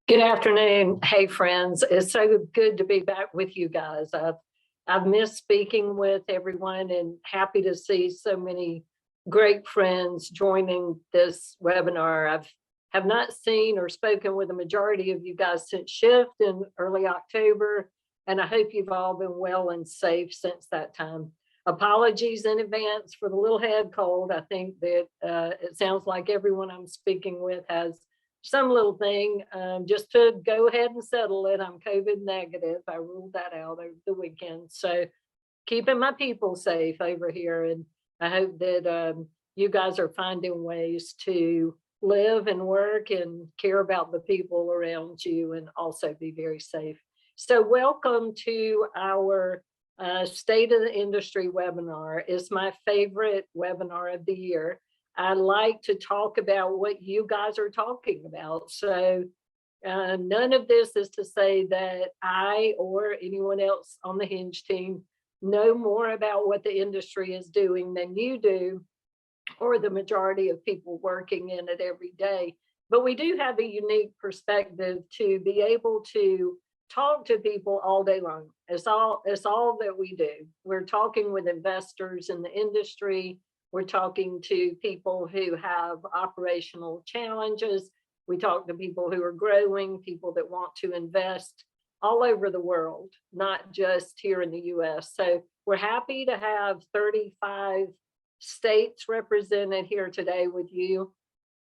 Good afternoon. Hey, friends. It's so good to be back with you guys. I've missed speaking with everyone and happy to see so many great friends joining this webinar. Have not seen or spoken with the majority of you guys since Shift in early October, and I hope you've all been well and safe since that time. Apologies in advance for the little head cold. I think that it sounds like everyone I'm speaking with has some little thing. Just to go ahead and settle it, I'm COVID negative. I ruled that out over the weekend. So keeping my people safe over here. And I hope that you guys are finding ways to live and work and care about the people around you and also be very safe. So welcome to our State of the Industry webinar. It's my favorite webinar of the year. I like to talk about what you guys are talking about. So none of this is to say that I or anyone else on the Hinge team know more about what the industry is doing than you do, or the majority of people working in it every day. But we do have a unique perspective to be able to talk to people all day long. It's all that we do. We're talking with investors in the industry. We're talking to people who have operational challenges. We talk to people who are growing, people that want to invest all over the world, not just here in the US. So we're happy to have 35 states represented here today with you.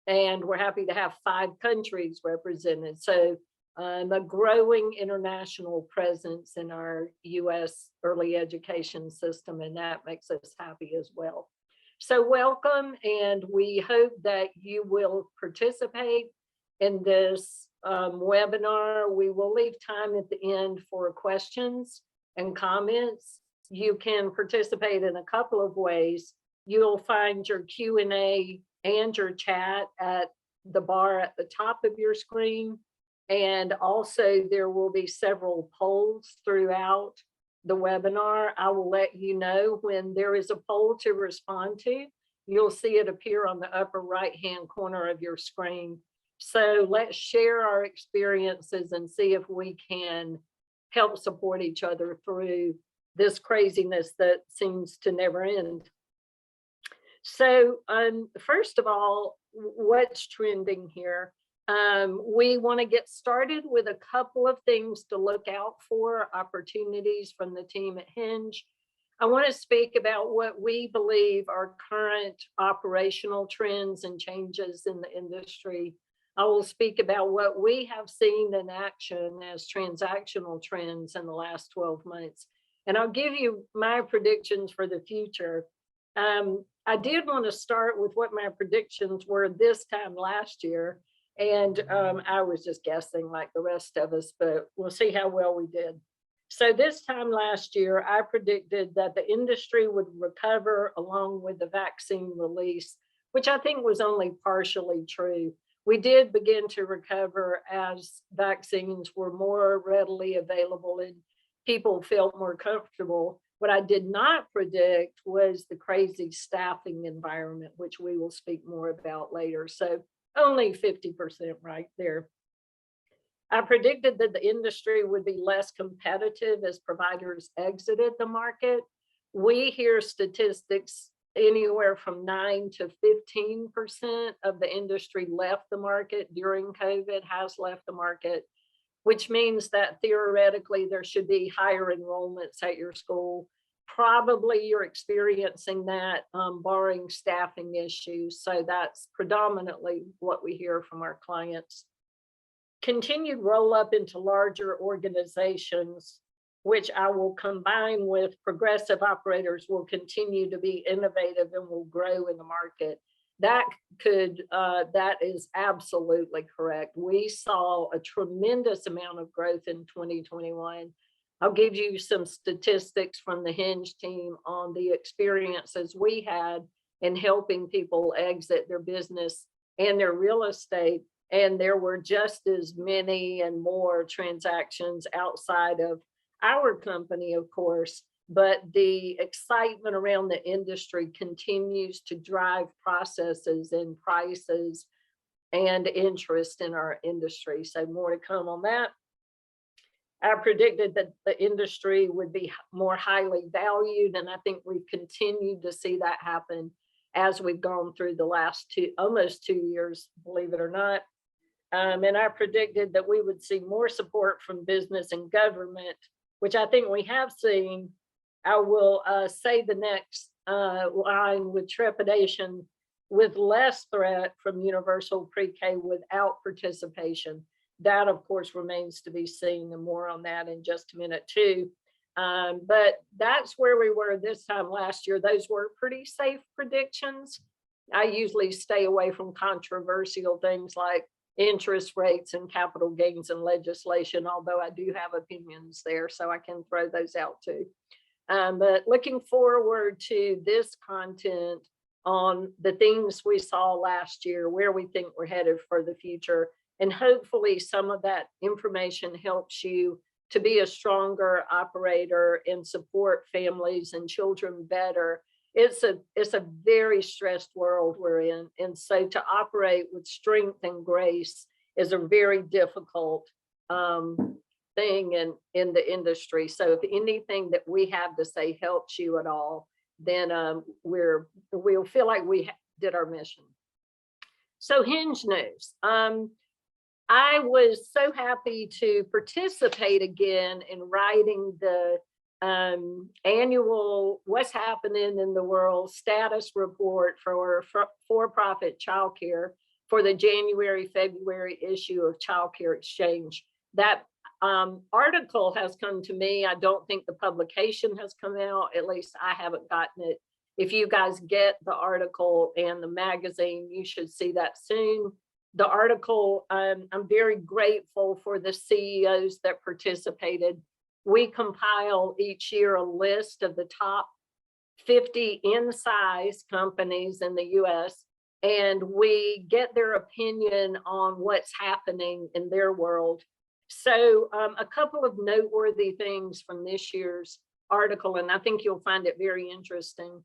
And we're happy to have 5 countries represented. So a growing international presence in our US early education system, and that makes us happy as well. So welcome, and we hope that you will participate in this webinar. We will leave time at the end for questions and comments. You can participate in a couple of ways. You'll find your Q&A and your chat at the bar at the top of your screen. And also there will be several polls throughout the webinar. I will let you know when there is a poll to respond to. You'll see it appear on the upper right-hand corner of your screen. So let's share our experiences and see if we can help support each other through this craziness that seems to never end. So first of all, what's trending here? We want to get started with a couple of things to look out for, opportunities from the team at Hinge. I want to speak about what we believe are current operational trends and changes in the industry. I will speak about what we have seen in action as transactional trends in the last 12 months. And I'll give you my predictions for the future. I did want to start with what my predictions were this time last year. And I was just guessing like the rest of us, but we'll see how well we did. So this time last year, I predicted that the industry would recover along with the vaccine release, which I think was only partially true. We did begin to recover as vaccines were more readily available and people felt more comfortable. What I did not predict was the crazy staffing environment, which we will speak more about later. So only 50% right there. I predicted that the industry would be less competitive as providers exited the market. We hear statistics anywhere from 9 to 15% of the industry left the market during COVID, has left the market, which means that theoretically there should be higher enrollments at your school. Probably you're experiencing that, barring staffing issues. So that's predominantly what we hear from our clients. Continued roll up into larger organizations, which I will combine with progressive operators, will continue to be innovative and will grow in the market. That is absolutely correct. We saw a tremendous amount of growth in 2021. I'll give you some statistics from the Hinge team on the experiences we had in helping people exit their business and their real estate. And there were just as many and more transactions outside of our company, of course, but the excitement around the industry continues to drive processes and prices and interest in our industry. So more to come on that. I predicted that the industry would be more highly valued, and I think we've continued to see that happen as we've gone through the last almost 2 years, believe it or not. And I predicted that we would see more support from business and government, which I think we have seen. I will say the next line with trepidation, with less threat from universal pre-K without participation. That, of course, remains to be seen, and more on that in just a minute too. But that's where we were this time last year. Those were pretty safe predictions. I usually stay away from controversial things like interest rates and capital gains and legislation, although I do have opinions there, so I can throw those out too. But looking forward to this content on the things we saw last year, where we think we're headed for the future, and hopefully some of that information helps you to be a stronger operator and support families and children better. It's a very stressed world we're in. And so to operate with strength and grace is a very difficult thing in the industry. So if anything that we have to say helps you at all, then we'll feel like we did our mission. So Hinge News. I was so happy to participate again in writing the annual What's Happening in the World status report for-profit childcare for the January-February issue of Childcare Exchange. That article has come to me. I don't think the publication has come out. At least I haven't gotten it. If you guys get the article and the magazine, you should see that soon. The article, I'm very grateful for the CEOs that participated. We compile each year a list of the top 50 in size companies in the US, and we get their opinion on what's happening in their world. So a couple of noteworthy things from this year's article, and I think you'll find it very interesting.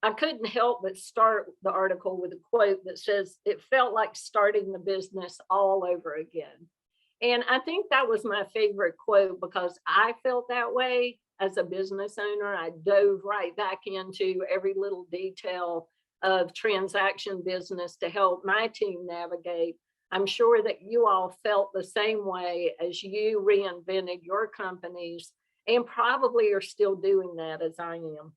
I couldn't help but start the article with a quote that says, "It felt like starting the business all over again." And I think that was my favorite quote because I felt that way as a business owner. I dove right back into every little detail of transaction business to help my team navigate. I'm sure that you all felt the same way as you reinvented your companies and probably are still doing that as I am.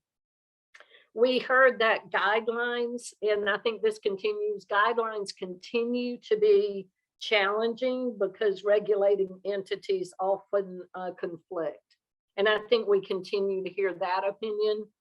We heard that guidelines, and I think this continues, guidelines continue to be challenging because regulating entities often conflict. And I think we continue to hear that opinion.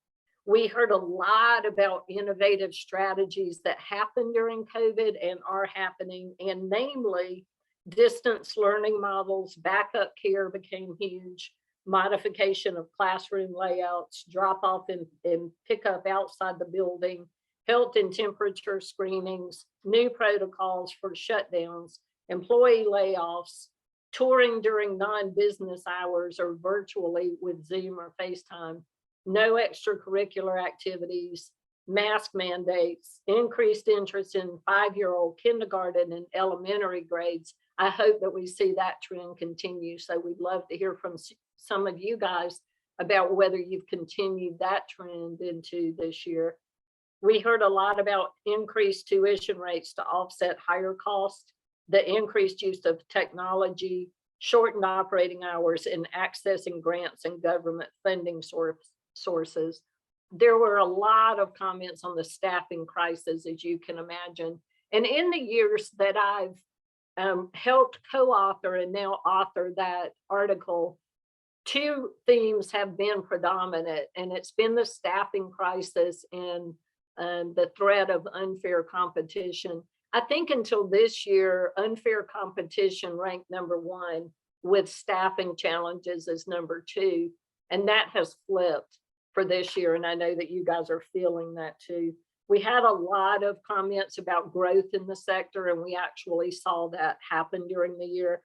We heard a lot about innovative strategies that happened during COVID and are happening, and namely distance learning models, backup care became huge, modification of classroom layouts, drop off and pick up outside the building, health and temperature screenings, new protocols for shutdowns, employee layoffs, touring during non-business hours or virtually with Zoom or FaceTime, no extracurricular activities, mask mandates, increased interest in 5-year-old kindergarten and elementary grades. I hope that we see that trend continue. So we'd love to hear from some of you guys about whether you've continued that trend into this year. We heard a lot about increased tuition rates to offset higher costs, the increased use of technology, shortened operating hours, and accessing grants and government funding sources. There were a lot of comments on the staffing crisis, as you can imagine. And in the years that I've helped co-author and now author that article, 2 themes have been predominant, and it's been the staffing crisis and the threat of unfair competition. I think until this year, unfair competition ranked #1 with staffing challenges as #2, and that has flipped for this year. And I know that you guys are feeling that too. We had a lot of comments about growth in the sector, and we actually saw that happen during the year.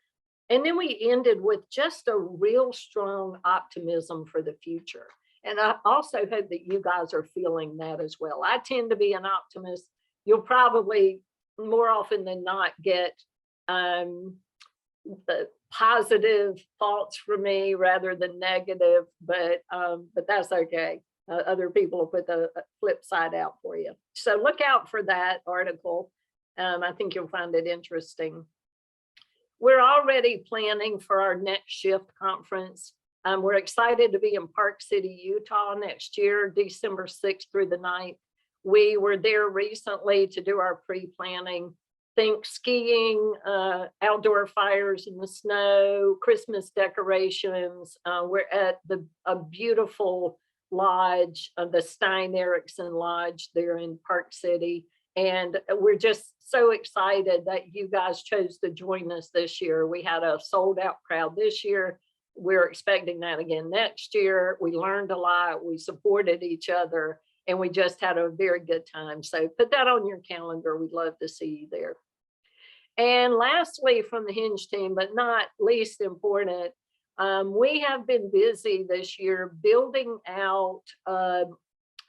And then we ended with just a real strong optimism for the future. And I also hope that you guys are feeling that as well. I tend to be an optimist. You'll probably more often than not get the positive thoughts from me rather than negative, but that's okay. Other people will put the flip side out for you. So look out for that article. I think you'll find it interesting. We're already planning for our next shift conference. We're excited to be in Park City, Utah next year, December 6th through the 9th. We were there recently to do our pre-planning. Think skiing, outdoor fires in the snow, Christmas decorations. We're at a beautiful lodge, the Stein Eriksen Lodge there in Park City. And we're just so excited that you guys chose to join us this year. We had a sold out crowd this year. We're expecting that again next year. We learned a lot. We supported each other, and we just had a very good time. So put that on your calendar. We'd love to see you there. And lastly, from the Hinge team, but not least important, we have been busy this year building out a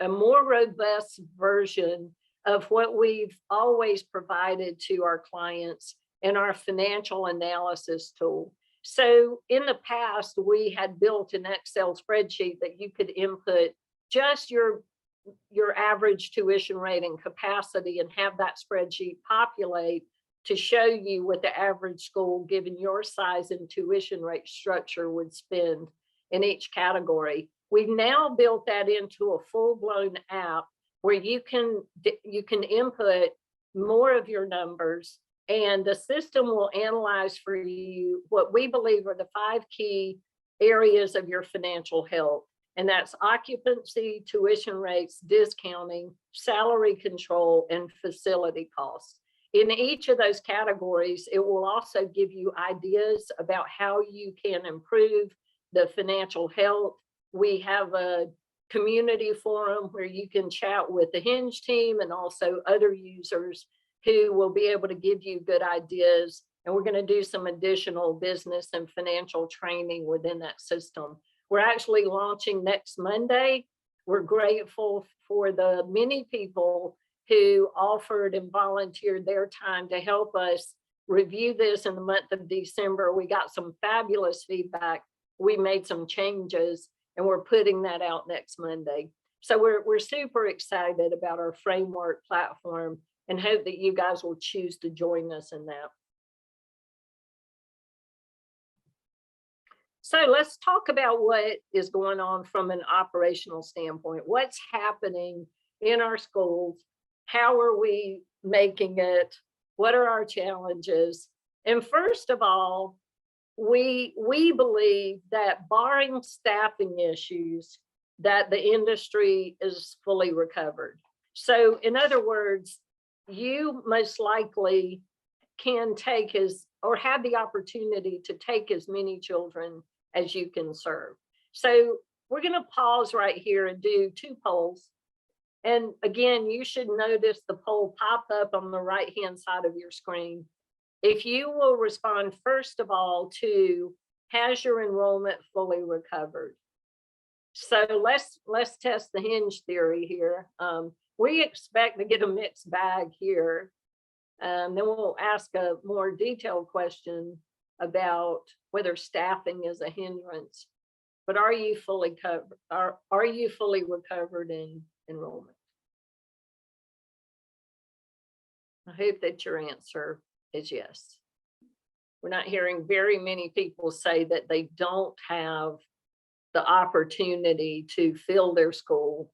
more robust version of what we've always provided to our clients in our financial analysis tool. So in the past, we had built an Excel spreadsheet that you could input just your average tuition rate and capacity and have that spreadsheet populate to show you what the average school, given your size and tuition rate structure, would spend in each category. We've now built that into a full-blown app where you can input more of your numbers, and the system will analyze for you what we believe are the 5 key areas of your financial health. And that's occupancy, tuition rates, discounting, salary control, and facility costs. In each of those categories, it will also give you ideas about how you can improve the financial health. We have a community forum where you can chat with the Hinge team and also other users who will be able to give you good ideas. And we're going to do some additional business and financial training within that system. We're actually launching next Monday. We're grateful for the many people who offered and volunteered their time to help us review this in the month of December. We got some fabulous feedback. We made some changes, and we're putting that out next Monday. So we're super excited about our framework platform and hope that you guys will choose to join us in that. So let's talk about what is going on from an operational standpoint. What's happening in our schools? How are we making it? What are our challenges? And first of all, we believe that barring staffing issues, that the industry is fully recovered. So in other words, you most likely can take or have the opportunity to take as many children as you can serve. So we're going to pause right here and do 2 polls. And again, you should notice the poll pop up on the right-hand side of your screen. If you will respond, first of all, to, has your enrollment fully recovered? So let's test the Hinge theory here. We expect to get a mixed bag here. Then we'll ask a more detailed question about whether staffing is a hindrance. But are you fully covered? Are you fully recovered in enrollment? I hope that your answer is yes. We're not hearing very many people say that they don't have the opportunity to fill their school.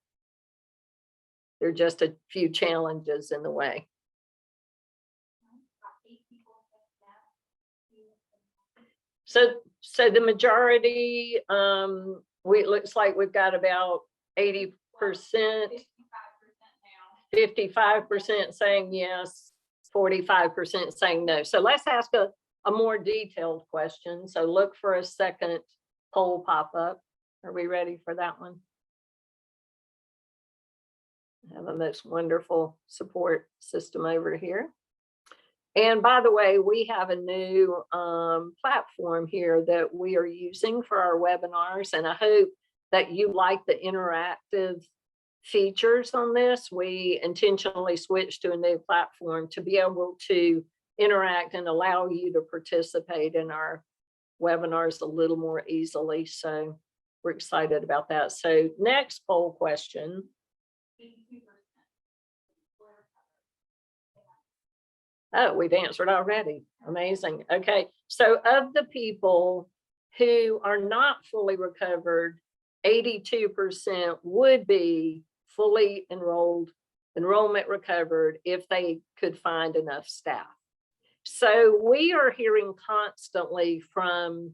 There are just a few challenges in the way. So the majority, it looks like we've got about 80%, 55% saying yes, 45% saying no. So let's ask a more detailed question. So look for a second poll pop up. Are we ready for that one? I have a most wonderful support system over here. And by the way, we have a new platform here that we are using for our webinars. And I hope that you like the interactive features on this. We intentionally switched to a new platform to be able to interact and allow you to participate in our webinars a little more easily. So we're excited about that. So next poll question. Oh, we've answered already. Amazing. Okay. So of the people who are not fully recovered, 82% would be fully enrollment recovered if they could find enough staff. So we are hearing constantly from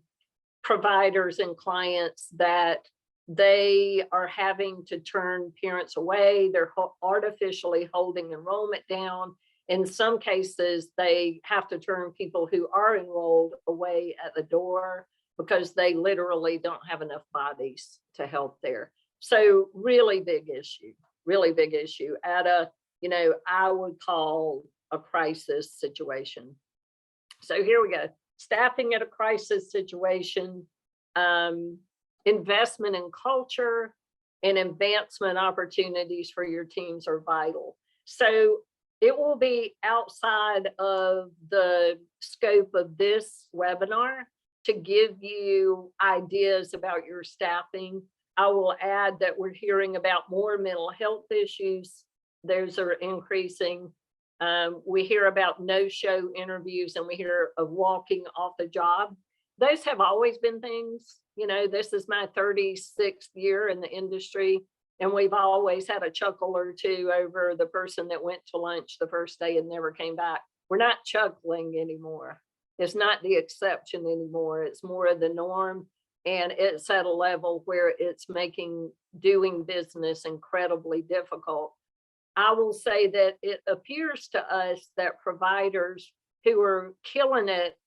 providers and clients that they are having to turn parents away. They're artificially holding enrollment down. In some cases, they have to turn people who are enrolled away at the door because they literally don't have enough bodies to help there. So really big issue at a, I would call a crisis situation. So here we go. Staffing at a crisis situation, investment in culture and advancement opportunities for your teams are vital. So it will be outside of the scope of this webinar to give you ideas about your staffing. I will add that we're hearing about more mental health issues. Those are increasing. We hear about no-show interviews and we hear of walking off the job. Those have always been things, this is my 36th year in the industry. And we've always had a chuckle or two over the person that went to lunch the first day and never came back. We're not chuckling anymore. It's not the exception anymore. It's more of the norm. And it's at a level where it's making doing business incredibly difficult. I will say that it appears to us that providers who are killing it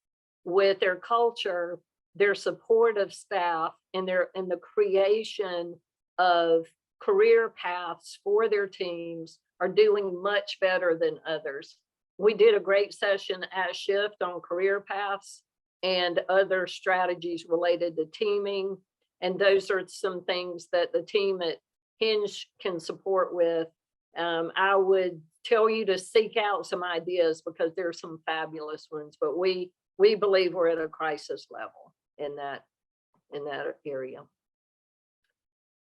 with their culture, their support of staff, and the creation of career paths for their teams are doing much better than others. We did a great session at Shift on career paths and other strategies related to teaming. And those are some things that the team at Hinge can support with. I would tell you to seek out some ideas because there are some fabulous ones, but we believe we're at a crisis level in that area.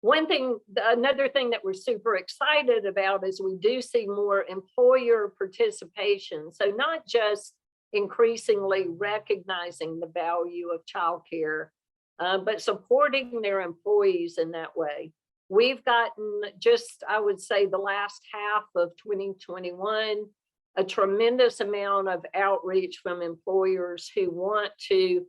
Another thing that we're super excited about is we do see more employer participation. So not just increasingly recognizing the value of childcare, but supporting their employees in that way. We've gotten I would say the last half of 2021, a tremendous amount of outreach from employers who want to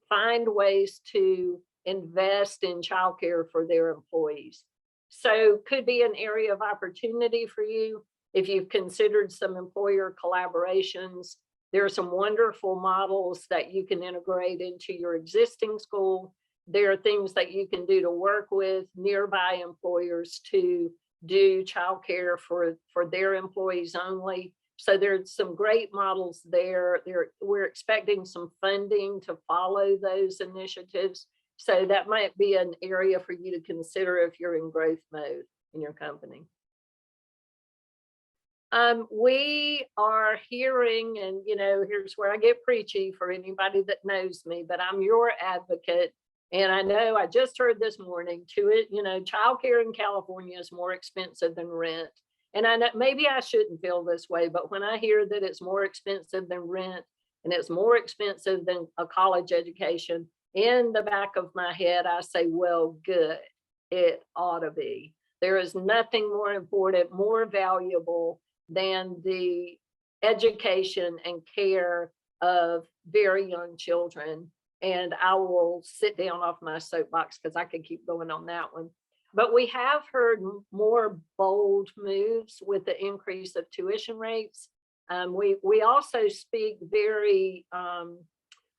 find ways to invest in childcare for their employees. So could be an area of opportunity for you if you've considered some employer collaborations. There are some wonderful models that you can integrate into your existing school. There are things that you can do to work with nearby employers to do childcare for their employees only. So there's some great models there. We're expecting some funding to follow those initiatives. So that might be an area for you to consider if you're in growth mode in your company. We are hearing, and here's where I get preachy for anybody that knows me, but I'm your advocate. And I know I just heard this morning childcare in California is more expensive than rent. And I know maybe I shouldn't feel this way, but when I hear that it's more expensive than rent and it's more expensive than a college education, in the back of my head, I say, well, good, it ought to be. There is nothing more important, more valuable than the education and care of very young children. And I will sit down off my soapbox because I could keep going on that one. But we have heard more bold moves with the increase of tuition rates. We also speak very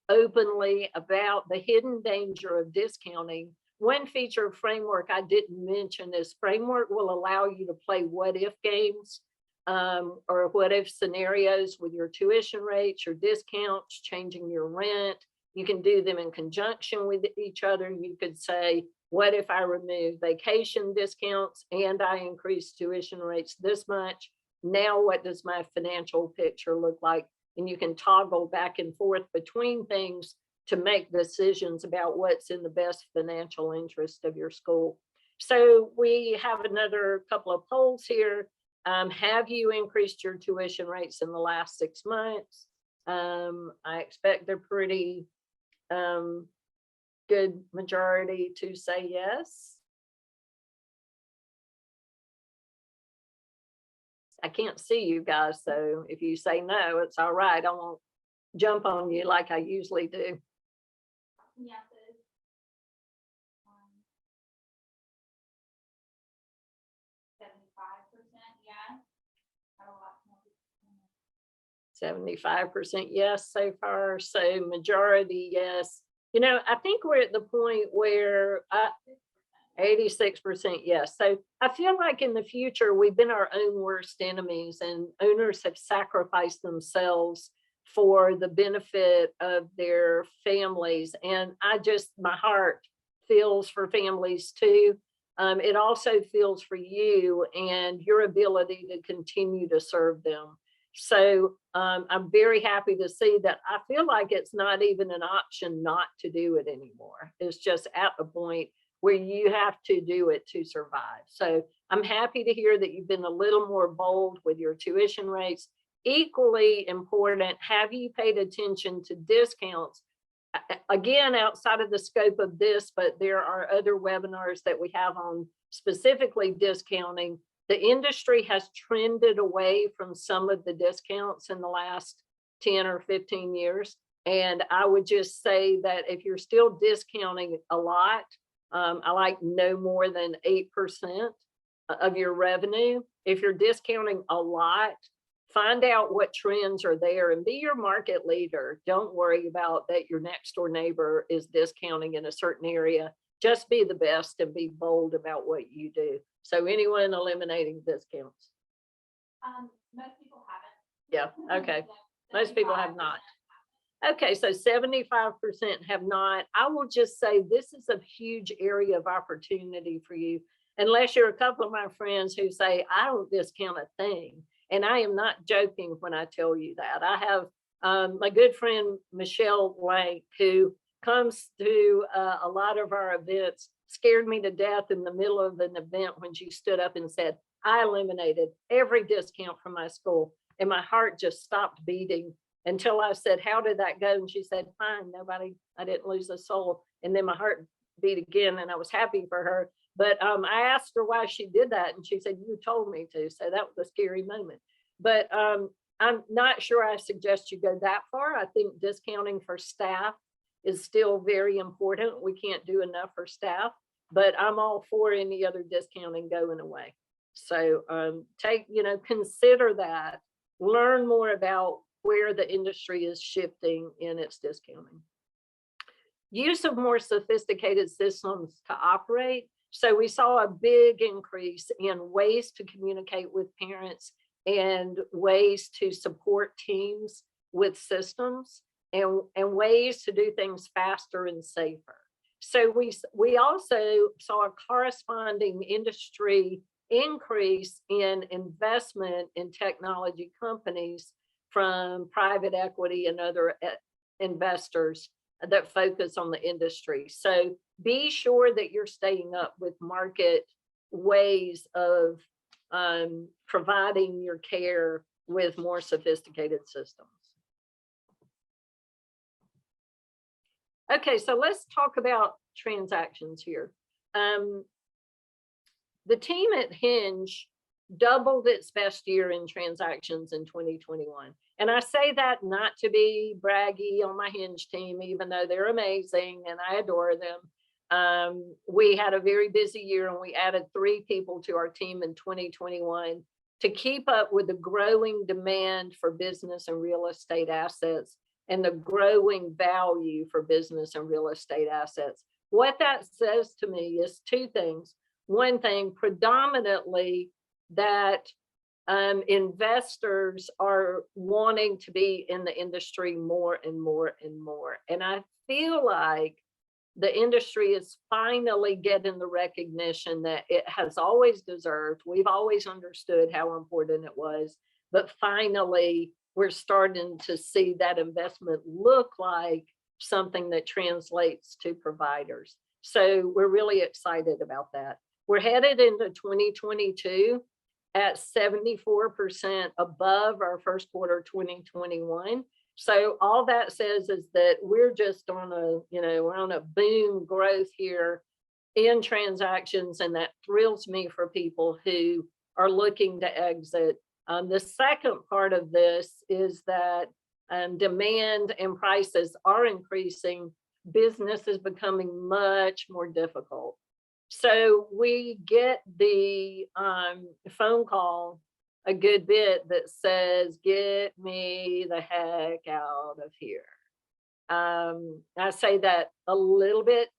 openly about the hidden danger of discounting. One feature of framework I didn't mention is framework will allow you to play what if games or what if scenarios with your tuition rates, your discounts, changing your rent. You can do them in conjunction with each other. You could say, What if I remove vacation discounts and I increase tuition rates this much? Now, what does my financial picture look like? And you can toggle back and forth between things to make decisions about what's in the best financial interest of your school. So we have another couple of polls here. Have you increased your tuition rates in the last 6 months? I expect they're pretty good majority to say yes. I can't see you guys, so if you say no, it's all right. I won't jump on you like I usually do. Yeses. 75% yes. Have a lot more people. 75% yes so far, so majority yes. You know, I think we're at the point where 86% yes. So I feel like in the future, we've been our own worst enemies, and owners have sacrificed themselves for the benefit of their families. And my heart feels for families too. It also feels for you and your ability to continue to serve them. So I'm very happy to see that. I feel like it's not even an option not to do it anymore. It's just at the point where you have to do it to survive. So I'm happy to hear that you've been a little more bold with your tuition rates. Equally important, have you paid attention to discounts? Again, outside of the scope of this, but there are other webinars that we have on specifically discounting. The industry has trended away from some of the discounts in the last 10 or 15 years. And I would just say that if you're still discounting a lot, I like no more than 8% of your revenue. If you're discounting a lot, find out what trends are there and be your market leader. Don't worry about that your next door neighbor is discounting in a certain area. Just be the best and be bold about what you do. So anyone eliminating discounts? Most people haven't. Yeah, okay. Most people have not. Okay, so 75% have not. I will just say this is a huge area of opportunity for you, unless you're a couple of my friends who say, I don't discount a thing. And I am not joking when I tell you that. I have my good friend, Michelle Blank, who comes to a lot of our events, scared me to death in the middle of an event when she stood up and said, I eliminated every discount from my school. And my heart just stopped beating until I said, how did that go? And she said, fine, I didn't lose a soul. And then my heart beat again and I was happy for her. But I asked her why she did that. And she said, you told me to. So that was a scary moment. But I'm not sure I suggest you go that far. I think discounting for staff is still very important. We can't do enough for staff, but I'm all for any other discounting going away. So consider that, learn more about where the industry is shifting in its discounting. Use of more sophisticated systems to operate. So we saw a big increase in ways to communicate with parents and ways to support teams with systems and ways to do things faster and safer. So we also saw a corresponding industry increase in investment in technology companies from private equity and other investors that focus on the industry. So be sure that you're staying up with market ways of providing your care with more sophisticated systems. Okay, so let's talk about transactions here. The team at Hinge doubled its best year in transactions in 2021. And I say that not to be braggy on my Hinge team, even though they're amazing and I adore them. We had a very busy year and we added 3 people to our team in 2021 to keep up with the growing demand for business and real estate assets and the growing value for business and real estate assets. What that says to me is 2 things. One thing, predominantly that investors are wanting to be in the industry more and more and more. And I feel like the industry is finally getting the recognition that it has always deserved. We've always understood how important it was, but finally we're starting to see that investment look like something that translates to providers. So we're really excited about that. We're headed into 2022 at 74% above our first quarter 2021. So all that says is that we're just on a, we're on a boom growth here in transactions, and that thrills me for people who are looking to exit. The second part of this is that demand and prices are increasing. Business is becoming much more difficult. So we get the phone call a good bit that says, get me the heck out of here. I say that a little bit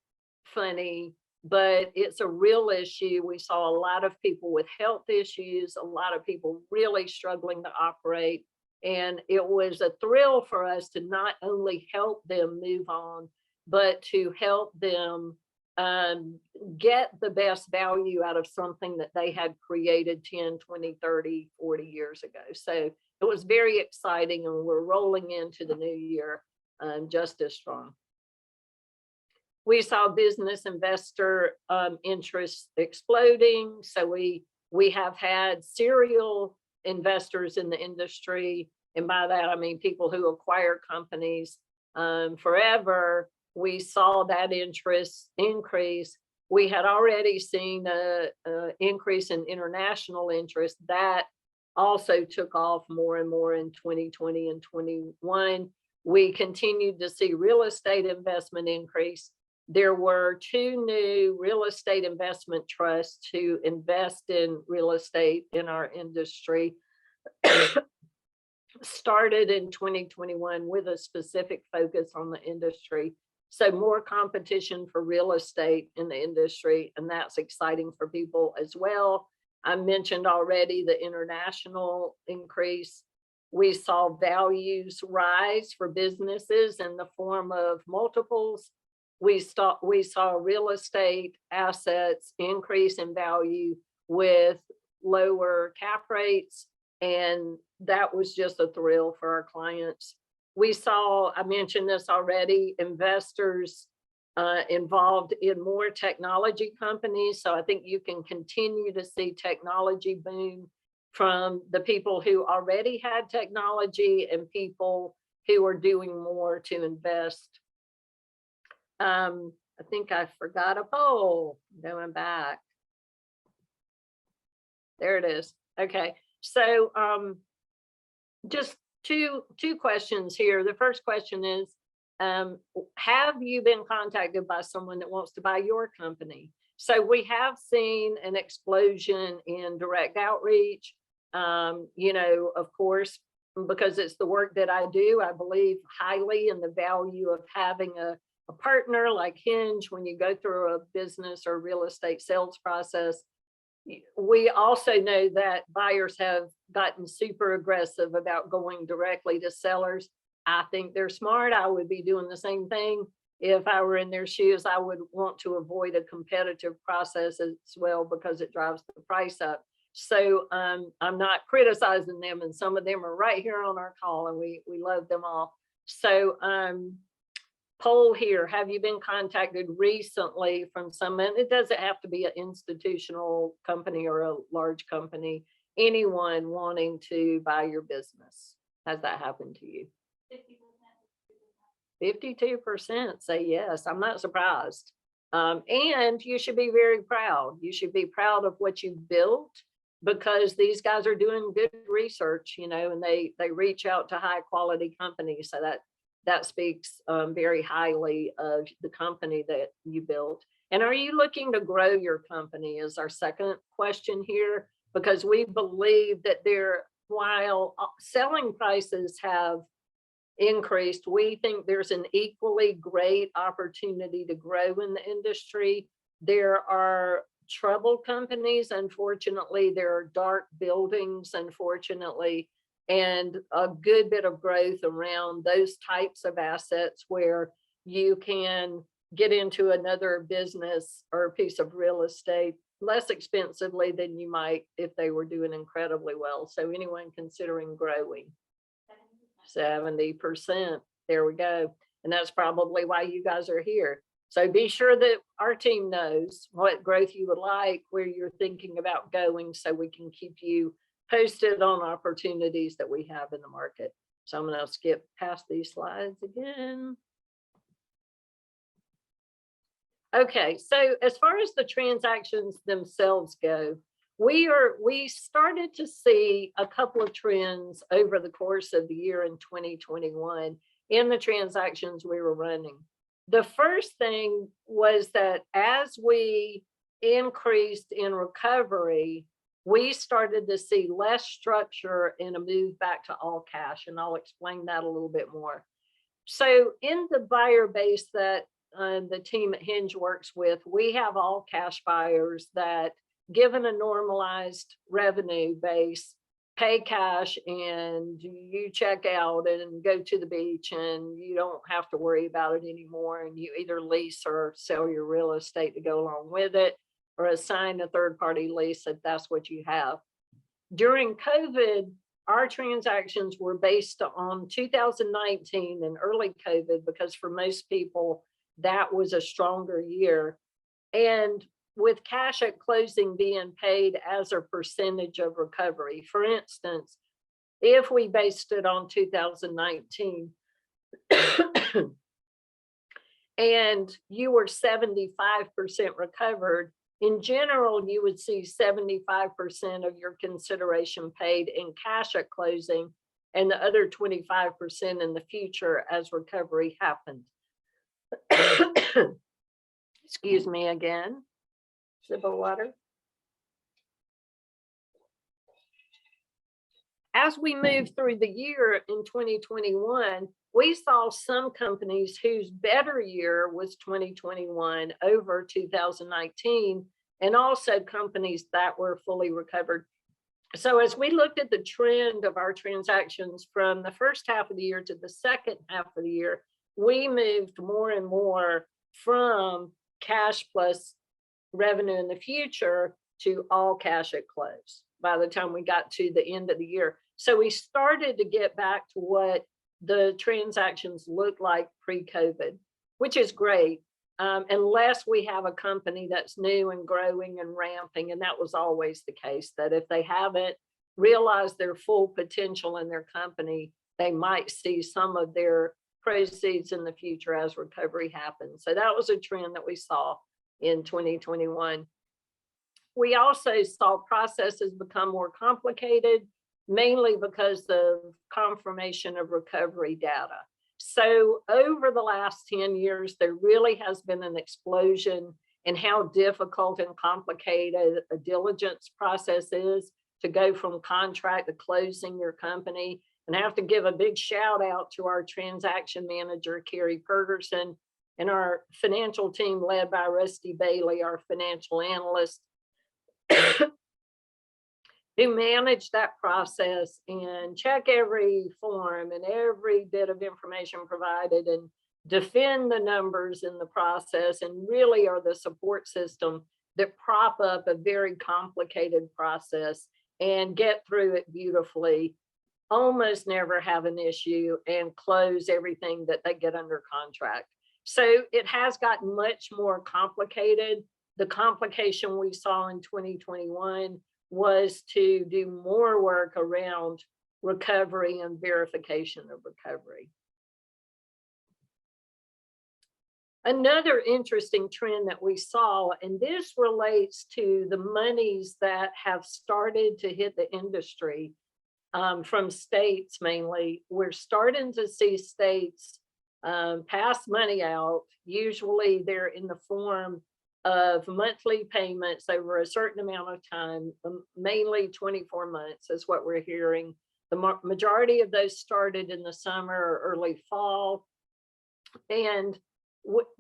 funny, but it's a real issue. We saw a lot of people with health issues, a lot of people really struggling to operate. And it was a thrill for us to not only help them move on, but to help them get the best value out of something that they had created 10, 20, 30, 40 years ago. So it was very exciting, and we're rolling into the new year just as strong. We saw business investor interest exploding. So we have had serial investors in the industry. And by that, I mean people who acquire companies forever. We saw that interest increase. We had already seen an increase in international interest. That also took off more and more in 2020 and 21. We continued to see real estate investment increase. There were 2 new real estate investment trusts to invest in real estate in our industry. Started in 2021 with a specific focus on the industry. So more competition for real estate in the industry, and that's exciting for people as well. I mentioned already the international increase. We saw values rise for businesses in the form of multiples. We saw real estate assets increase in value with lower cap rates, and that was just a thrill for our clients. We saw, I mentioned this already, investors involved in more technology companies. So I think you can continue to see technology boom from the people who already had technology and people who are doing more to invest. I think I forgot a poll. Going back. There it is. Okay, so just two questions here. The first question is, have you been contacted by someone that wants to buy your company? So we have seen an explosion in direct outreach. Of course, because it's the work that I do, I believe highly in the value of having a partner like Hinge when you go through a business or real estate sales process. We also know that buyers have gotten super aggressive about going directly to sellers. I think they're smart. I would be doing the same thing. If I were in their shoes, I would want to avoid a competitive process as well because it drives the price up. So I'm not criticizing them, and some of them are right here on our call, and we love them all. So poll here, have you been contacted recently from someone? It doesn't have to be an institutional company or a large company, anyone wanting to buy your business. Has that happened to you? 52% say yes. I'm not surprised. And you should be very proud. You should be proud of what you've built, because these guys are doing good research, and they reach out to high quality companies. So that speaks very highly of the company that you built. And are you looking to grow your company is our second question here, because we believe that while selling prices have increased, we think there's an equally great opportunity to grow in the industry. There are troubled companies, unfortunately. There are dark buildings, unfortunately, and a good bit of growth around those types of assets where you can get into another business or a piece of real estate less expensively than you might if they were doing incredibly well. So anyone considering growing, 70%, there we go. And that's probably why you guys are here. So be sure that our team knows what growth you would like, where you're thinking about going, so we can keep you posted on opportunities that we have in the market. So I'm going to skip past these slides again. Okay, so as far as the transactions themselves go, we started to see a couple of trends over the course of the year in 2021 in the transactions we were running. The first thing was that as we increased in recovery, we started to see less structure and a move back to all cash, and I'll explain that a little bit more. So in the buyer base that the team at Hinge works with, we have all cash buyers that, given a normalized revenue base, pay cash and you check out and go to the beach and you don't have to worry about it anymore. And you either lease or sell your real estate to go along with it, or assign a third-party lease if that's what you have. During COVID, our transactions were based on 2019 and early COVID, because for most people, that was a stronger year. And with cash at closing being paid as a percentage of recovery. For instance, if we based it on 2019 and you were 75% recovered, in general, you would see 75% of your consideration paid in cash at closing and the other 25% in the future as recovery happened. Excuse me again. Sip of water. As we moved through the year in 2021, we saw some companies whose better year was 2021 over 2019, and also companies that were fully recovered. So as we looked at the trend of our transactions from the first half of the year to the second half of the year, we moved more and more from cash plus revenue in the future to all cash at close by the time we got to the end of the year. So we started to get back to what the transactions looked like pre-COVID, which is great, unless we have a company that's new and growing and ramping. And that was always the case, that if they haven't realized their full potential in their company, they might see some of their proceeds in the future as recovery happens. So that was a trend that we saw in 2021. We also saw processes become more complicated, mainly because of confirmation of recovery data. So over the last 10 years, there really has been an explosion in how difficult and complicated a diligence process is to go from contract to closing your company. And I have to give a big shout out to our transaction manager, Carrie Pergerson, and our financial team led by Rusty Bailey, our financial analyst, who manage that process and check every form and every bit of information provided and defend the numbers in the process, and really are the support system that prop up a very complicated process and get through it beautifully, almost never have an issue, and close everything that they get under contract. So it has gotten much more complicated. The complication we saw in 2021 was to do more work around recovery and verification of recovery. Another interesting trend that we saw, and this relates to the monies that have started to hit the industry from states mainly. We're starting to see states pass money out. Usually they're in the form of monthly payments over a certain amount of time, mainly 24 months is what we're hearing. The majority of those started in the summer or early fall. And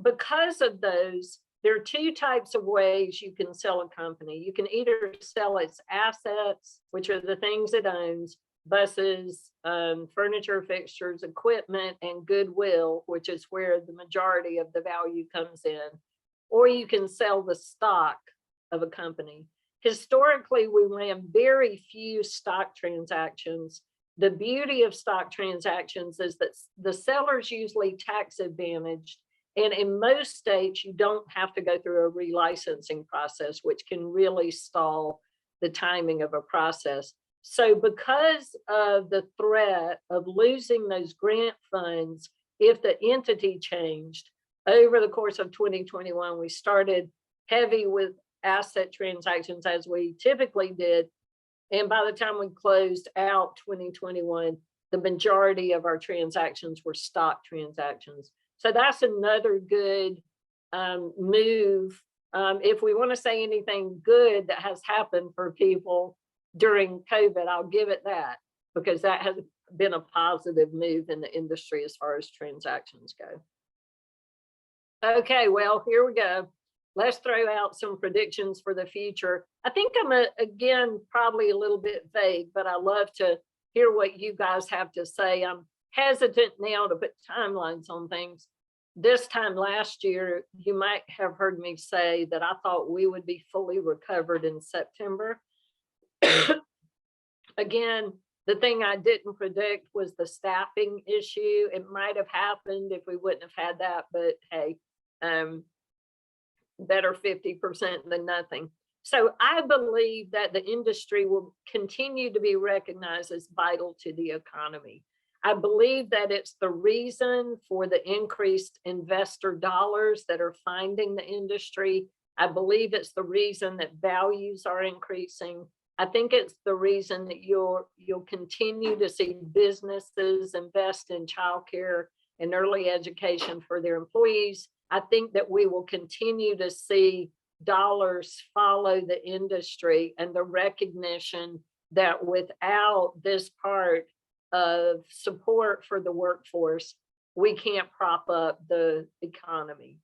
because of those, there are two types of ways you can sell a company. You can either sell its assets, which are the things it owns, buses, furniture, fixtures, equipment, and goodwill, which is where the majority of the value comes in, or you can sell the stock of a company. Historically, we ran very few stock transactions. The beauty of stock transactions is that the seller's usually tax advantaged. And in most states, you don't have to go through a relicensing process, which can really stall the timing of a process. So because of the threat of losing those grant funds, if the entity changed over the course of 2021, we started heavy with asset transactions as we typically did. And by the time we closed out 2021, the majority of our transactions were stock transactions. So that's another good move. If we want to say anything good that has happened for people during COVID, I'll give it that, because that has been a positive move in the industry as far as transactions go. Okay, well, here we go. Let's throw out some predictions for the future. I think I'm again probably a little bit vague, but I love to hear what you guys have to say. I'm hesitant now to put timelines on things. This time last year, you might have heard me say that I thought we would be fully recovered in September. Again, the thing I didn't predict was the staffing issue. It might have happened if we wouldn't have had that, but hey, better 50% than nothing. So I believe that the industry will continue to be recognized as vital to the economy. I believe that it's the reason for the increased investor dollars that are finding the industry. I believe it's the reason that values are increasing. I think it's the reason that you'll continue to see businesses invest in childcare and early education for their employees. I think that we will continue to see dollars follow the industry, and the recognition that without this part of support for the workforce, we can't prop up the economy.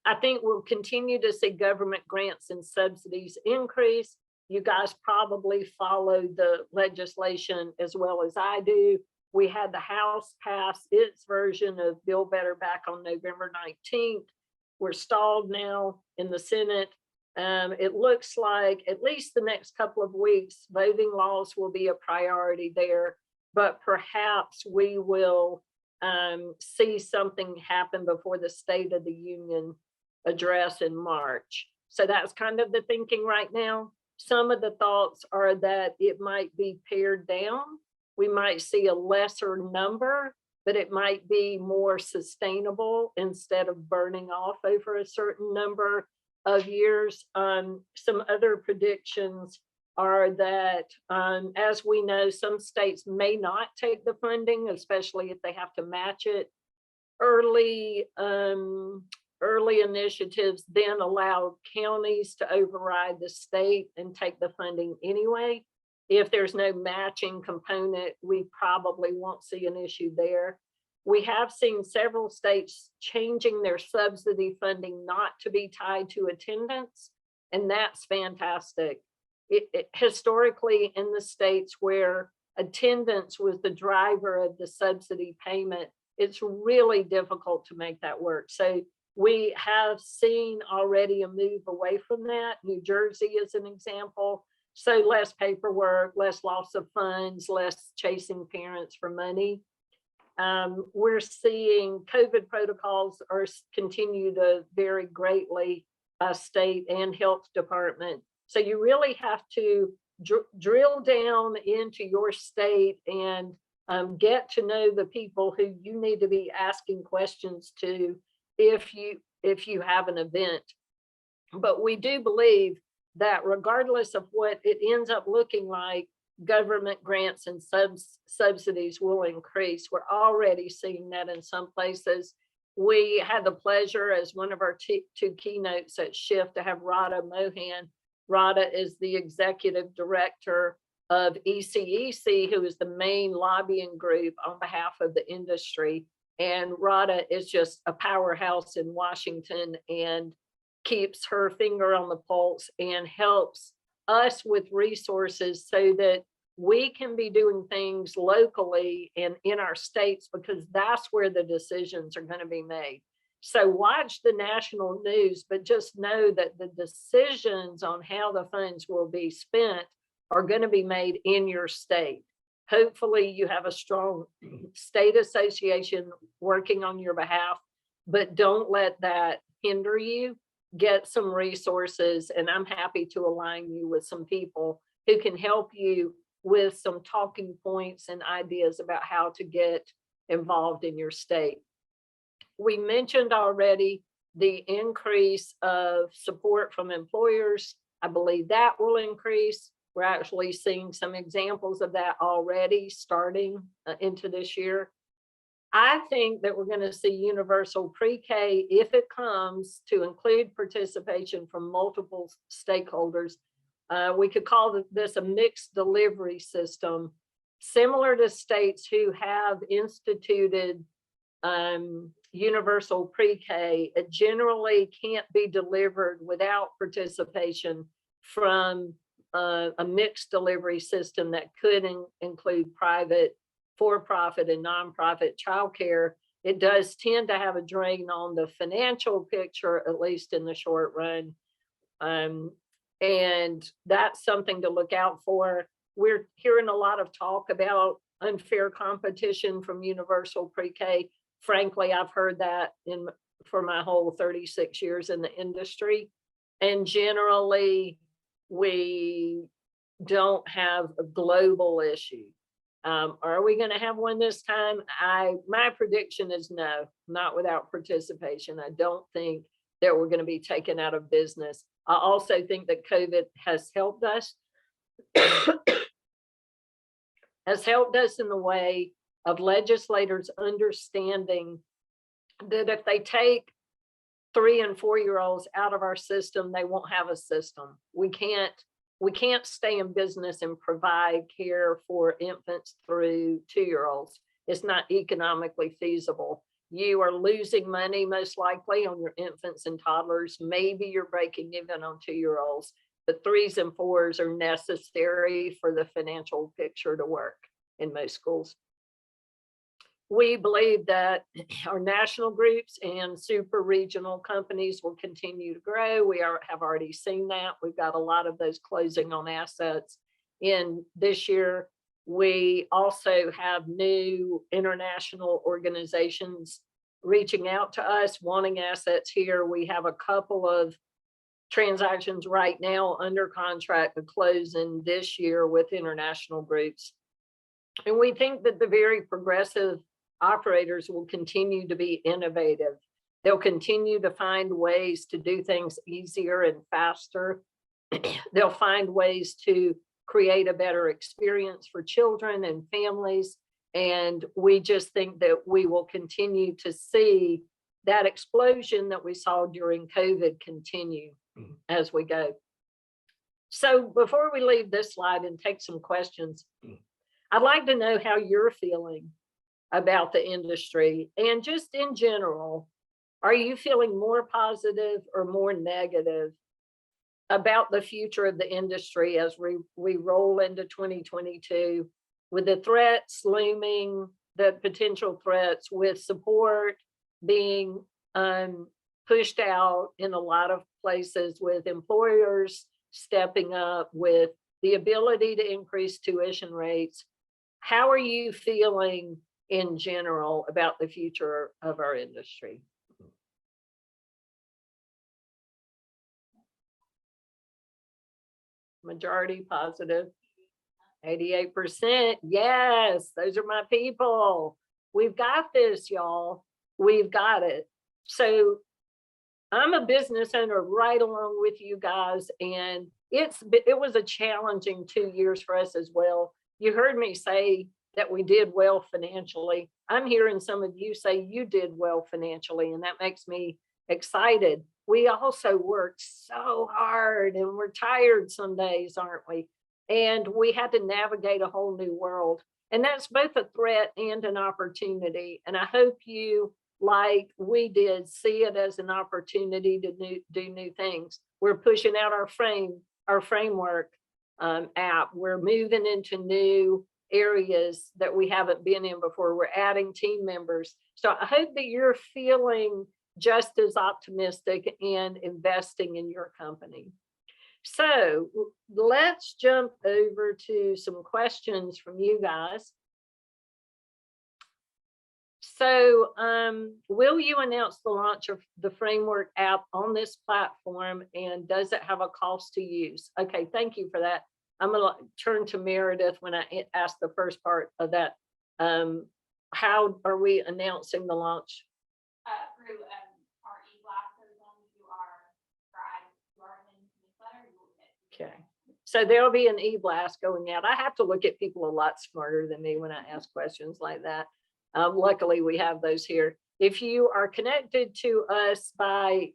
I think we'll continue to see government grants and subsidies increase. You guys probably follow the legislation as well as I do. We had the House pass its version of Bill Better back on November 19th. We're stalled now in the Senate. It looks like at least the next couple of weeks, voting laws will be a priority there, but perhaps we will see something happen before the State of the Union address in March. So that's kind of the thinking right now. Some of the thoughts are that it might be pared down. We might see a lesser number, but it might be more sustainable instead of burning off over a certain number of years. Some other predictions are that, as we know, some states may not take the funding, especially if they have to match it. Early initiatives then allow counties to override the state and take the funding anyway. If there's no matching component, we probably won't see an issue there. We have seen several states changing their subsidy funding not to be tied to attendance, and that's fantastic. Historically, in the states where attendance was the driver of the subsidy payment, it's really difficult to make that work. So we have seen already a move away from that. New Jersey is an example. So less paperwork, less loss of funds, less chasing parents for money. We're seeing COVID protocols are continue to vary greatly by state and health department. So you really have to drill down into your state and get to know the people who you need to be asking questions to if you have an event. But we do believe that regardless of what it ends up looking like, government grants and subsidies will increase. We're already seeing that in some places. We had the pleasure as one of our two keynotes at Shift to have Radha Mohan. Radha is the executive director of ECEC, who is the main lobbying group on behalf of the industry. And Radha is just a powerhouse in Washington and keeps her finger on the pulse and helps us with resources so that we can be doing things locally and in our states because that's where the decisions are going to be made. So watch the national news, but just know that the decisions on how the funds will be spent are going to be made in your state. Hopefully you have a strong state association working on your behalf, but don't let that hinder you. Get some resources, and I'm happy to align you with some people who can help you with some talking points and ideas about how to get involved in your state. We mentioned already the increase of support from employers. I believe that will increase. We're actually seeing some examples of that already starting into this year. I think that we're going to see universal pre-K, if it comes, to include participation from multiple stakeholders. We could call this a mixed delivery system, similar to states who have instituted universal pre-K. It generally can't be delivered without participation from a mixed delivery system that could include private, for-profit, and nonprofit childcare. It does tend to have a drain on the financial picture, at least in the short run. And that's something to look out for. We're hearing a lot of talk about unfair competition from universal pre-K. Frankly, I've heard that for my whole 36 years in the industry. And generally, we don't have a global issue. Are we going to have one this time? My prediction is no, not without participation. I don't think that we're going to be taken out of business. I also think that COVID has helped us, in the way of legislators understanding that if they take 3- and 4-year-olds out of our system, they won't have a system. We can't stay in business and provide care for infants through 2-year-olds. It's not economically feasible. You are losing money most likely on your infants and toddlers. Maybe you're breaking even on 2-year-olds, but 3s and 4s are necessary for the financial picture to work in most schools. We believe that our national groups and super regional companies will continue to grow. We have already seen that. We've got a lot of those closing on assets in this year. We also have new international organizations reaching out to us, wanting assets here. We have a couple of transactions right now under contract to close in this year with international groups. And we think that the very progressive operators will continue to be innovative. They'll continue to find ways to do things easier and faster. They'll find ways to create a better experience for children and families. And we just think that we will continue to see that explosion that we saw during COVID continue as we go. So before we leave this slide and take some questions, I'd like to know how you're feeling about the industry, and just in general, are you feeling more positive or more negative about the future of the industry as we roll into 2022 with the threats looming, the potential threats, with support being pushed out in a lot of places, with employers stepping up, with the ability to increase tuition rates? How are you feeling in general about the future of our industry? Majority positive, 88%. Yes, those are my people. We've got this, y'all. We've got it. So I'm a business owner right along with you guys, and it was a challenging 2 years for us as well. You heard me say that we did well financially. I'm hearing some of you say you did well financially, and that makes me excited. We also worked so hard, and we're tired some days, aren't we? And we had to navigate a whole new world. And that's both a threat and an opportunity. And I hope you, like we did, see it as an opportunity to do new things. We're pushing out our framework app. We're moving into new areas that we haven't been in before. We're adding team members. So I hope that you're feeling just as optimistic and investing in your company. So let's jump over to some questions from you guys. So will you announce the launch of the framework app on this platform, and does it have a cost to use? Okay, thank you for that. I'm going to turn to Meredith when I ask the first part of that. How are we announcing the launch? Through our e-blast, so as long as you are subscribed to our newsletter, you will get. Okay, so there'll be an e-blast going out. I have to look at people a lot smarter than me when I ask questions like that. Luckily, we have those here. If you are connected to us by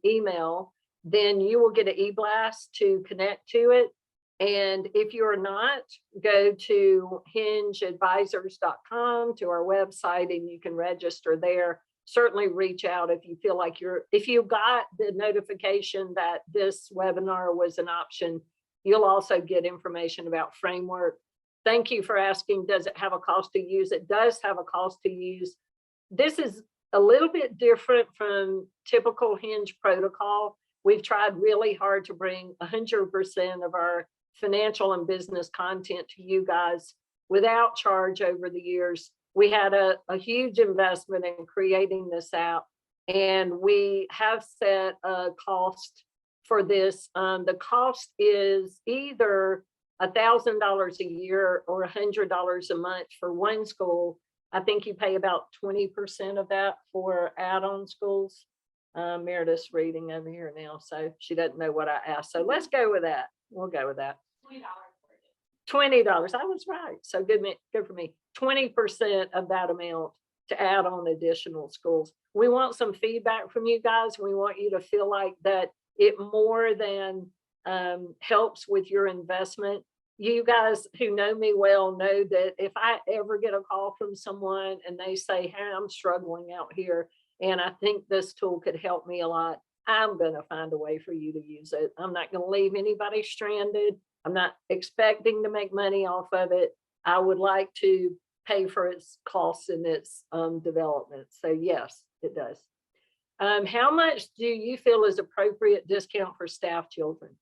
email, then you will get an e-blast to connect to it. And if you're not, go to hingeadvisors.com, to our website, and you can register there. Certainly reach out if you feel like if you got the notification that this webinar was an option. You'll also get information about framework. Thank you for asking, does it have a cost to use? It does have a cost to use. This is a little bit different from typical Hinge protocol. We've tried really hard to bring 100% of our financial and business content to you guys without charge over the years. We had a huge investment in creating this app, and we have set a cost for this. The cost is either $1,000 a year or $100 a month for one school. I think you pay about 20% of that for add-on schools. Meredith's reading over here now, so she doesn't know what I asked. So let's go with that. We'll go with that. $20. I was right. So good for me. 20% of that amount to add on additional schools. We want some feedback from you guys. We want you to feel like that it more than helps with your investment. You guys who know me well know that if I ever get a call from someone and they say, hey, I'm struggling out here and I think this tool could help me a lot, I'm going to find a way for you to use it. I'm not going to leave anybody stranded. I'm not expecting to make money off of it. I would like to pay for its costs and its development. So yes, it does. How much do you feel is appropriate discount for staff children?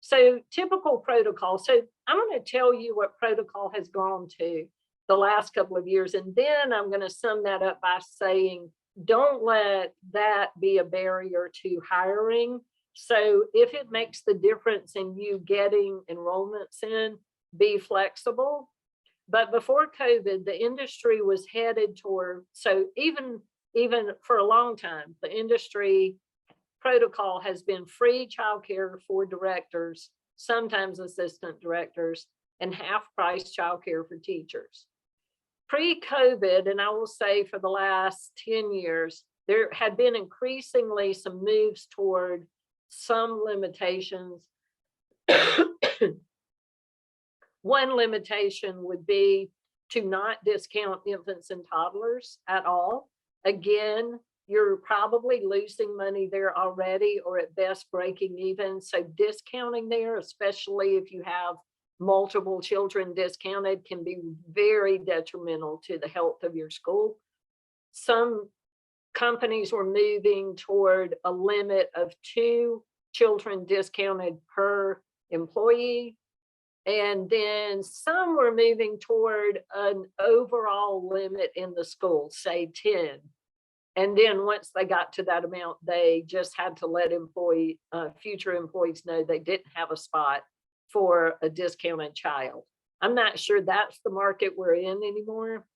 So typical protocol. So I'm going to tell you what protocol has gone to the last couple of years, and then I'm going to sum that up by saying, don't let that be a barrier to hiring. So if it makes the difference in you getting enrollments in, be flexible. But before COVID, the industry was headed toward, so even for a long time, the industry protocol has been free childcare for directors, sometimes assistant directors, and half-price childcare for teachers. Pre-COVID, and I will say for the last 10 years, there had been increasingly some moves toward some limitations. One limitation would be to not discount infants and toddlers at all. Again, you're probably losing money there already, or at best breaking even. So discounting there, especially if you have multiple children discounted, can be very detrimental to the health of your school. Some companies were moving toward a limit of 2 children discounted per employee. And then some were moving toward an overall limit in the school, say 10. And then once they got to that amount, they just had to let future employees know they didn't have a spot for a discounted child. I'm not sure that's the market we're in anymore.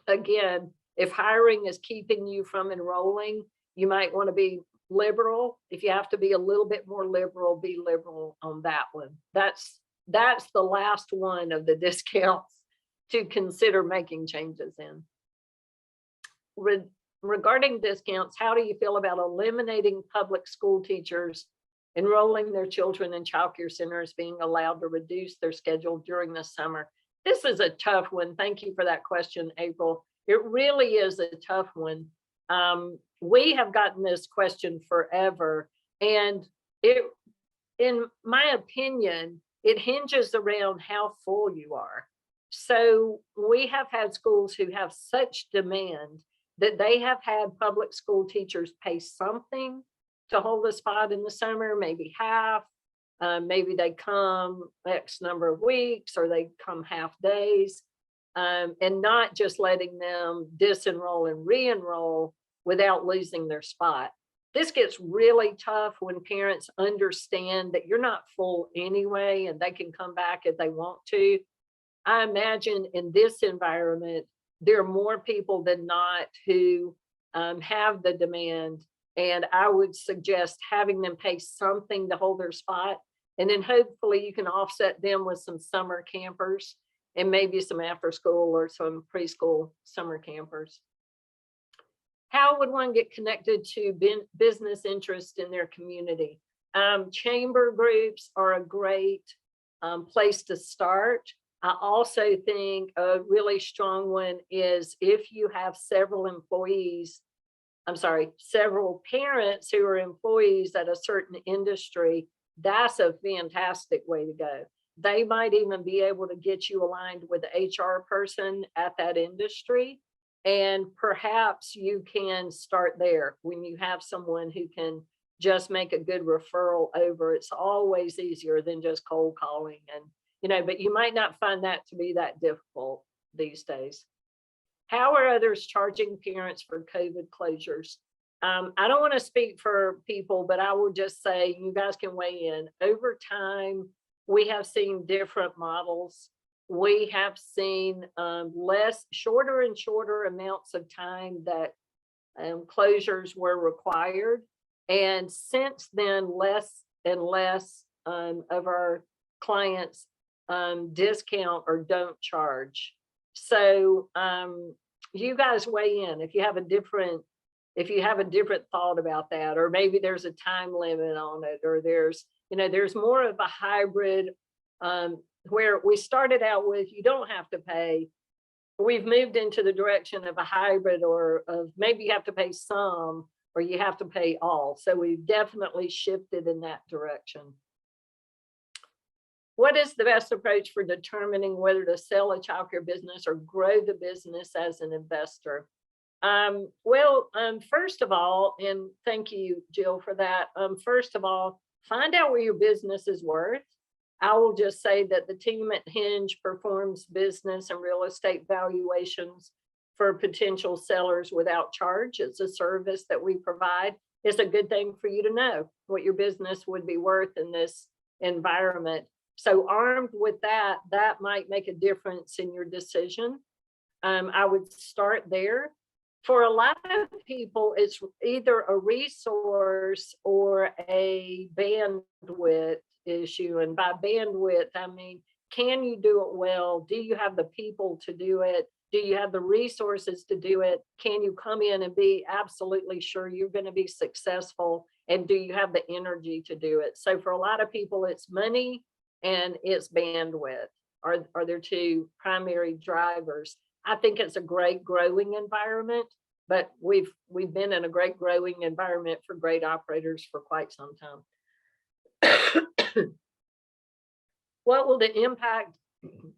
Again, if hiring is keeping you from enrolling, you might want to be liberal. If you have to be a little bit more liberal, be liberal on that one. That's the last one of the discounts to consider making changes in. Regarding discounts, how do you feel about eliminating public school teachers enrolling their children in childcare centers being allowed to reduce their schedule during the summer? This is a tough one. Thank you for that question, April. It really is a tough one. We have gotten this question forever, and in my opinion, it hinges around how full you are. So we have had schools who have such demand that they have had public school teachers pay something to hold a spot in the summer, maybe half. Maybe they come X number of weeks or they come half days, and not just letting them disenroll and re-enroll without losing their spot. This gets really tough when parents understand that you're not full anyway and they can come back if they want to. I imagine in this environment, there are more people than not who have the demand. And I would suggest having them pay something to hold their spot. And then hopefully you can offset them with some summer campers and maybe some after school or some preschool summer campers. How would one get connected to business interest in their community? Chamber groups are a great place to start. I also think a really strong one is if you have several parents who are employees at a certain industry, that's a fantastic way to go. They might even be able to get you aligned with the HR person at that industry. And perhaps you can start there when you have someone who can just make a good referral over. It's always easier than just cold calling, and but you might not find that to be that difficult these days. How are others charging parents for COVID closures? I don't want to speak for people, but I will just say, you guys can weigh in. Over time, we have seen different models. We have seen shorter and shorter amounts of time that closures were required. And since then, less and less of our clients discount or don't charge. So you guys weigh in if you have a different thought about that, or maybe there's a time limit on it, or there's more of a hybrid where we started out with you don't have to pay. We've moved into the direction of a hybrid, or of maybe you have to pay some or you have to pay all. So we've definitely shifted in that direction. What is the best approach for determining whether to sell a childcare business or grow the business as an investor? First of all, and thank you, Jill, for that. First of all, find out what your business is worth. I will just say that the team at Hinge performs business and real estate valuations for potential sellers without charge. It's a service that we provide. It's a good thing for you to know what your business would be worth in this environment. So armed with that, that might make a difference in your decision. I would start there. For a lot of people, it's either a resource or a bandwidth issue. And by bandwidth, I mean, can you do it well? Do you have the people to do it? Do you have the resources to do it? Can you come in and be absolutely sure you're going to be successful? And do you have the energy to do it? So for a lot of people, it's money and it's bandwidth are their two primary drivers. I think it's a great growing environment, but we've been in a great growing environment for great operators for quite some time. What will the impact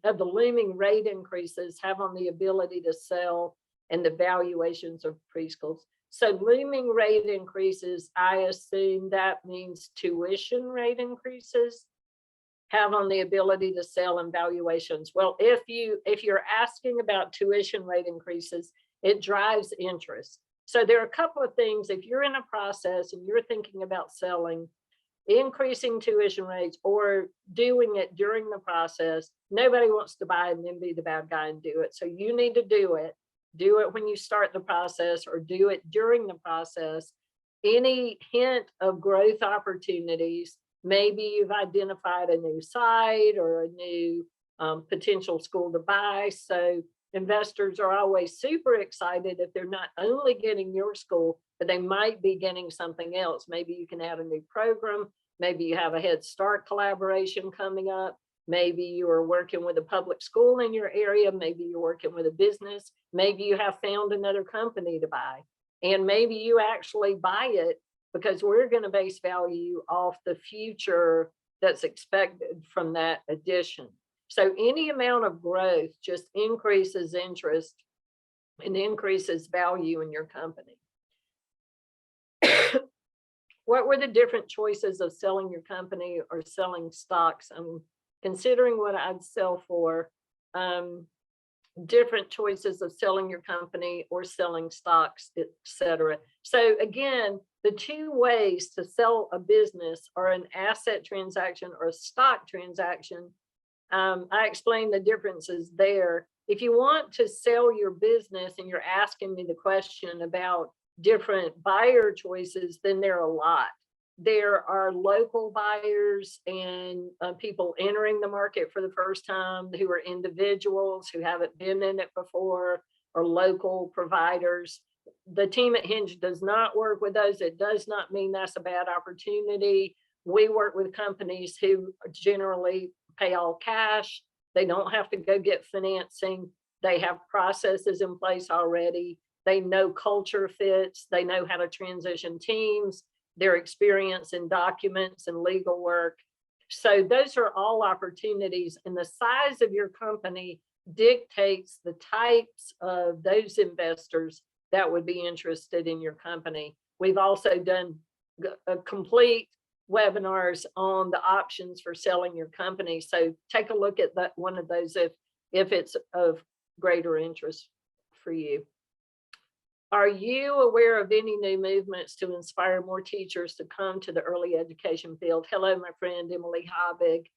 of the looming rate increases have on the ability to sell and the valuations of preschools? So looming rate increases, I assume that means tuition rate increases have on the ability to sell and valuations. Well, if you're asking about tuition rate increases, it drives interest. So there are a couple of things. If you're in a process and you're thinking about selling, increasing tuition rates or doing it during the process, nobody wants to buy and then be the bad guy and do it. So you need to do it when you start the process or do it during the process. Any hint of growth opportunities, maybe you've identified a new site or a new potential school to buy. So investors are always super excited if they're not only getting your school, but they might be getting something else. Maybe you can add a new program. Maybe you have a Head Start collaboration coming up. Maybe you are working with a public school in your area. Maybe you're working with a business. Maybe you have found another company to buy. And maybe you actually buy it because we're going to base value off the future that's expected from that addition. So any amount of growth just increases interest and increases value in your company. What were the different choices of selling your company or selling stocks? I'm considering what I'd sell for. Different choices of selling your company or selling stocks, etc. So again, the two ways to sell a business are an asset transaction or a stock transaction. I explained the differences there. If you want to sell your business and you're asking me the question about different buyer choices, then there are a lot. There are local buyers and people entering the market for the first time who are individuals who haven't been in it before, or local providers. The team at Hinge does not work with those. It does not mean that's a bad opportunity. We work with companies who generally pay all cash. They don't have to go get financing. They have processes in place already. They know culture fits. They know how to transition teams, their experience in documents and legal work. So those are all opportunities, and the size of your company dictates the types of those investors that would be interested in your company. We've also done a complete webinars on the options for selling your company. So take a look at that, one of those, if it's of greater interest for you. Are you aware of any new movements to inspire more teachers to come to the early education field? Hello, my friend Emily Habig.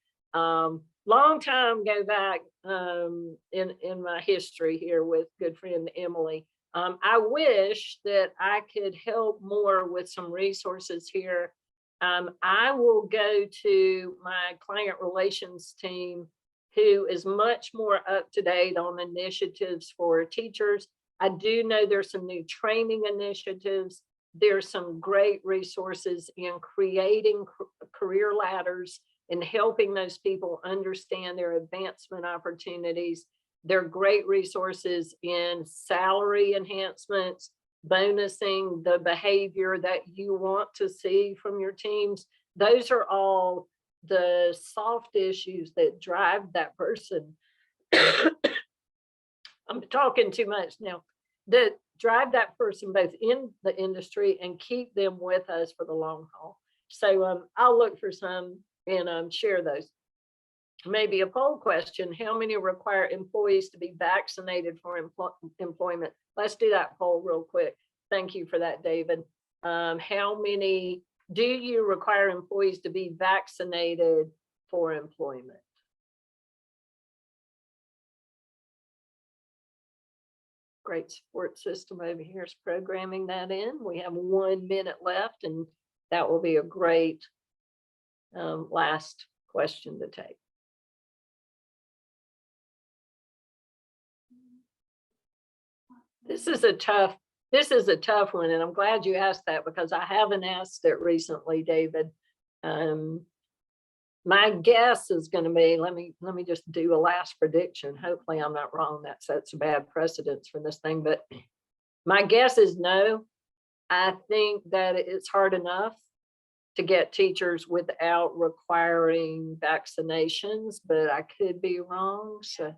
Long time go back in my history here with good friend Emily. I wish that I could help more with some resources here. I will go to my client relations team, who is much more up to date on initiatives for teachers. I do know there's some new training initiatives. There's some great resources in creating career ladders and helping those people understand their advancement opportunities. There are great resources in salary enhancements, bonusing, the behavior that you want to see from your teams. Those are all the soft issues that drive that person. I'm talking too much now, that drive that person both in the industry and keep them with us for the long haul. So I'll look for some and share those. Maybe a poll question: how many require employees to be vaccinated for employment? Let's do that poll real quick. Thank you for that, David. How many do you require employees to be vaccinated for employment? Great support system over here is programming that in. We have 1 minute left, and that will be a great last question to take. This is a tough one, and I'm glad you asked that, because I haven't asked it recently, David. My guess is going to be, let me just do a last prediction. Hopefully I'm not wrong. That sets a bad precedence for this thing, but my guess is no. I think that it's hard enough to get teachers without requiring vaccinations, but I could be wrong. So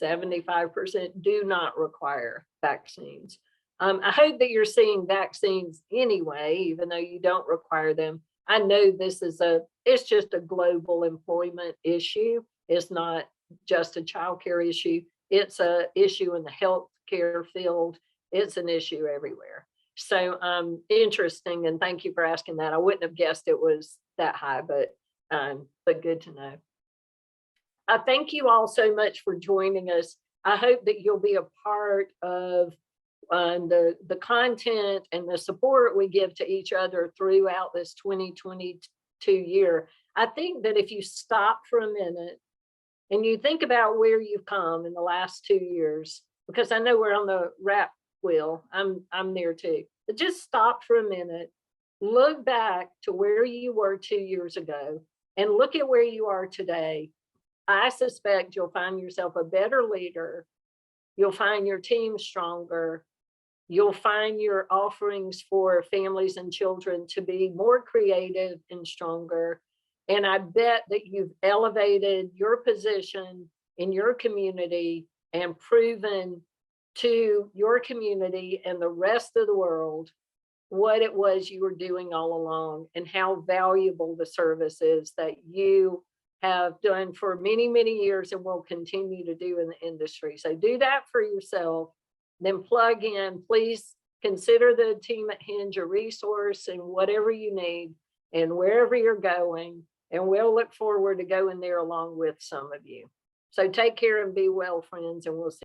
75% do not require vaccines. I hope that you're seeing vaccines anyway, even though you don't require them. I know this is it's just a global employment issue. It's not just a childcare issue. It's an issue in the healthcare field. It's an issue everywhere. So interesting, and thank you for asking that. I wouldn't have guessed it was that high, but good to know. I thank you all so much for joining us. I hope that you'll be a part of the content and the support we give to each other throughout this 2022 year. I think that if you stop for a minute and you think about where you've come in the last 2 years, because I know we're on the wrap wheel, I'm there too, but just stop for a minute, look back to where you were 2 years ago and look at where you are today. I suspect you'll find yourself a better leader. You'll find your team stronger. You'll find your offerings for families and children to be more creative and stronger. And I bet that you've elevated your position in your community and proven to your community and the rest of the world what it was you were doing all along and how valuable the service is that you have done for many, many years and will continue to do in the industry. So do that for yourself, then plug in. Please consider the team at Hinge a resource and whatever you need and wherever you're going. And we'll look forward to going there along with some of you. So take care and be well, friends, and we'll see.